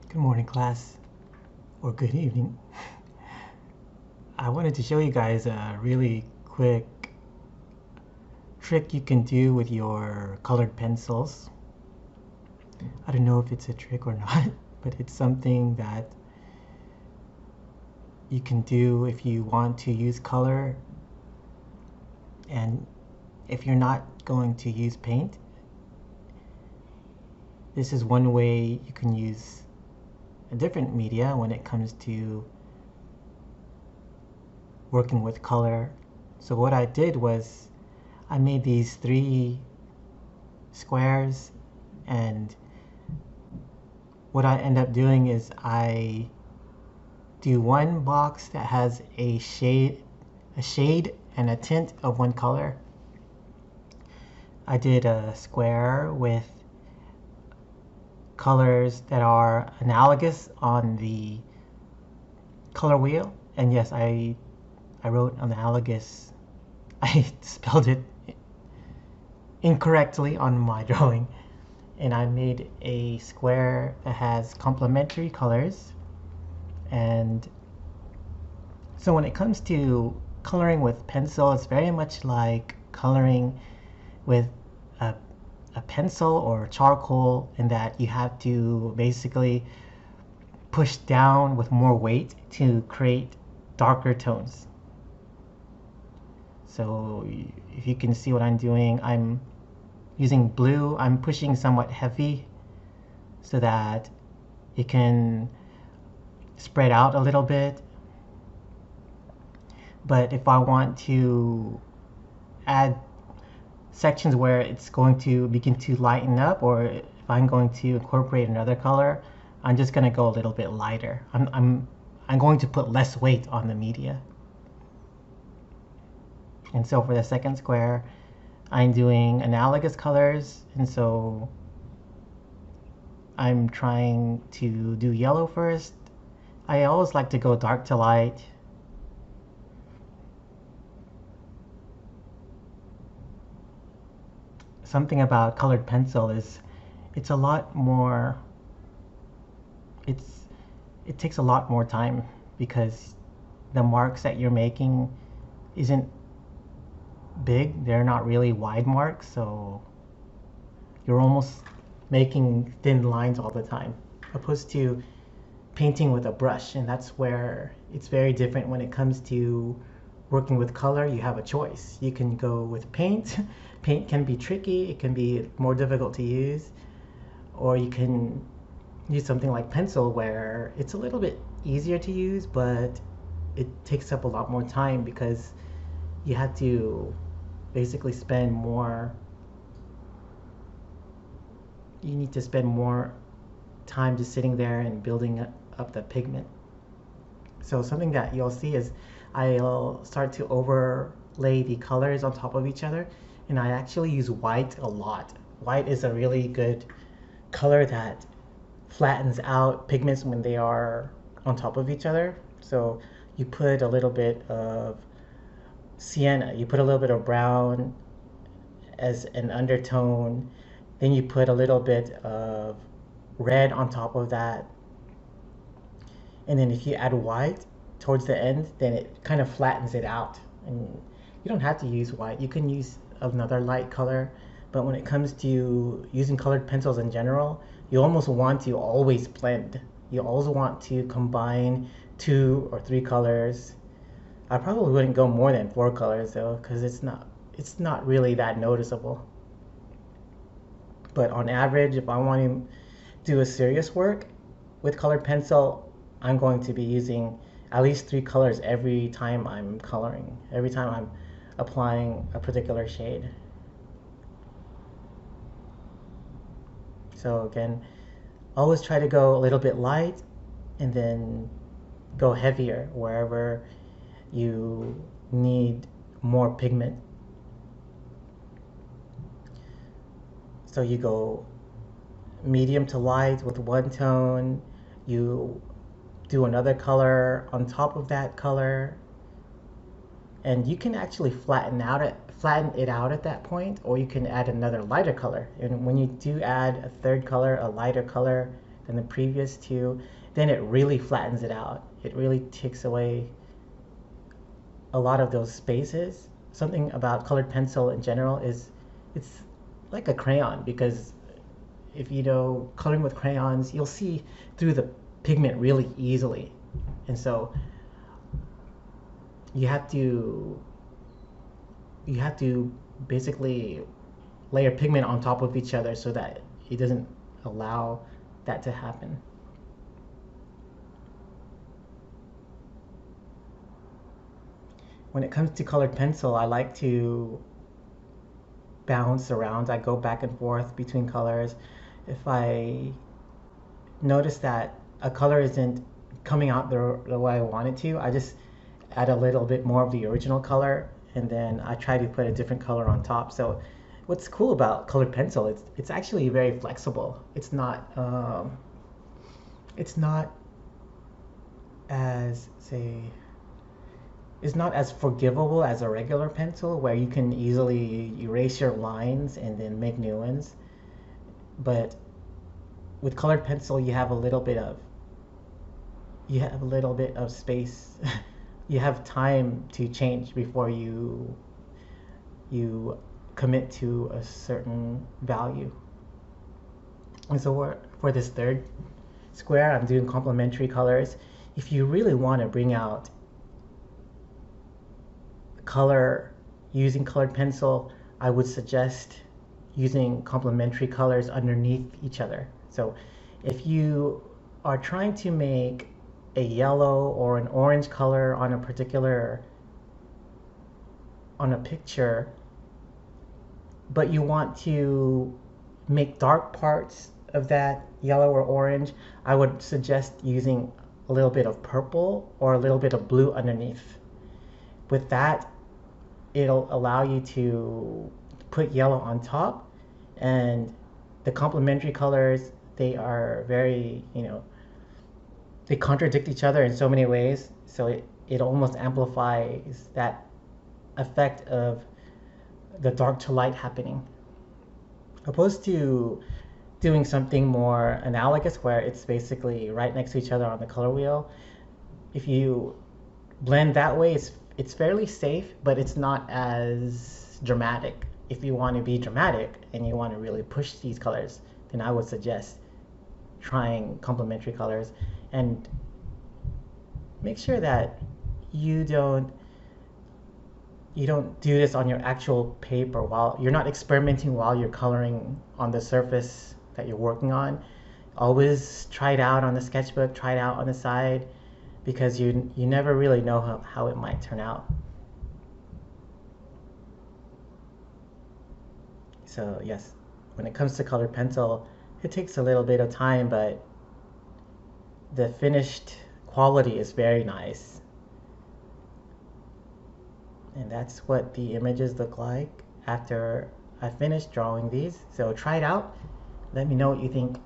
Good morning, class, or good evening. I wanted to show you guys a really quick trick you can do with your colored pencils. I don't know if it's a trick or not, but it's something that you can do if you want to use color and if you're not going to use paint. This is one way you can use a different media when it comes to working with color. So what I did was I made these 3 squares, and what I end up doing is I do one box that has a shade and a tint of one color. I did a square with colors that are analogous on the color wheel, and yes, I wrote analogous. I spelled it incorrectly on my drawing, and I made a square that has complementary colors. And so when it comes to coloring with pencil, it's very much like coloring with a pencil or charcoal, in that you have to basically push down with more weight to create darker tones. So if you can see what I'm doing, I'm using blue. I'm pushing somewhat heavy so that it can spread out a little bit. But if I want to add sections where it's going to begin to lighten up, or if I'm going to incorporate another color, I'm just going to go a little bit lighter. I'm going to put less weight on the media. And so for the second square, I'm doing analogous colors, and so I'm trying to do yellow first. I always like to go dark to light. Something about colored pencil is it's a lot more, it takes a lot more time, because the marks that you're making isn't big. They're not really wide marks, so you're almost making thin lines all the time, opposed to painting with a brush. And that's where it's very different when it comes to working with color. You have a choice. You can go with paint. Paint can be tricky, it can be more difficult to use, or you can use something like pencil, where it's a little bit easier to use, but it takes up a lot more time, because you have to basically spend more, you need to spend more time just sitting there and building up the pigment. So something that you'll see is I'll start to overlay the colors on top of each other, and I actually use white a lot. White is a really good color that flattens out pigments when they are on top of each other. So you put a little bit of sienna, you put a little bit of brown as an undertone, then you put a little bit of red on top of that, and then if you add white towards the end, then it kind of flattens it out. And you don't have to use white, you can use another light color. But when it comes to using colored pencils in general, you almost want to always blend. You always want to combine 2 or 3 colors. I probably wouldn't go more than 4 colors though, because it's not really that noticeable. But on average, if I want to do a serious work with colored pencil, I'm going to be using at least 3 colors every time I'm coloring, every time I'm applying a particular shade. So again, always try to go a little bit light and then go heavier wherever you need more pigment. So you go medium to light with one tone, you do another color on top of that color, and you can actually flatten it out at that point, or you can add another lighter color. And when you do add a third color, a lighter color, than the previous two, then it really flattens it out. It really takes away a lot of those spaces. Something about colored pencil in general is it's like a crayon, because if you know coloring with crayons, you'll see through the pigment really easily. And so you have to basically layer pigment on top of each other so that it doesn't allow that to happen. When it comes to colored pencil, I like to bounce around. I go back and forth between colors. If I notice that a color isn't coming out the way I want it to, I just add a little bit more of the original color, and then I try to put a different color on top. So what's cool about colored pencil, it's actually very flexible. It's not as say is not as forgivable as a regular pencil, where you can easily erase your lines and then make new ones. But with colored pencil, you have a little bit of space. You have time to change before you commit to a certain value. And so for this third square, I'm doing complementary colors. If you really want to bring out color using colored pencil, I would suggest using complementary colors underneath each other. So if you are trying to make a yellow or an orange color on a picture, but you want to make dark parts of that yellow or orange, I would suggest using a little bit of purple or a little bit of blue underneath. With that, it'll allow you to put yellow on top, and the complementary colors, they are very, they contradict each other in so many ways, so it almost amplifies that effect of the dark to light happening, opposed to doing something more analogous where it's basically right next to each other on the color wheel. If you blend that way, it's fairly safe, but it's not as dramatic. If you want to be dramatic and you want to really push these colors, then I would suggest trying complementary colors, and make sure that you don't do this on your actual paper, while you're not experimenting while you're coloring on the surface that you're working on. Always try it out on the sketchbook, try it out on the side, because you never really know how it might turn out. So yes, when it comes to colored pencil, it takes a little bit of time, but the finished quality is very nice. And that's what the images look like after I finished drawing these. So try it out. Let me know what you think.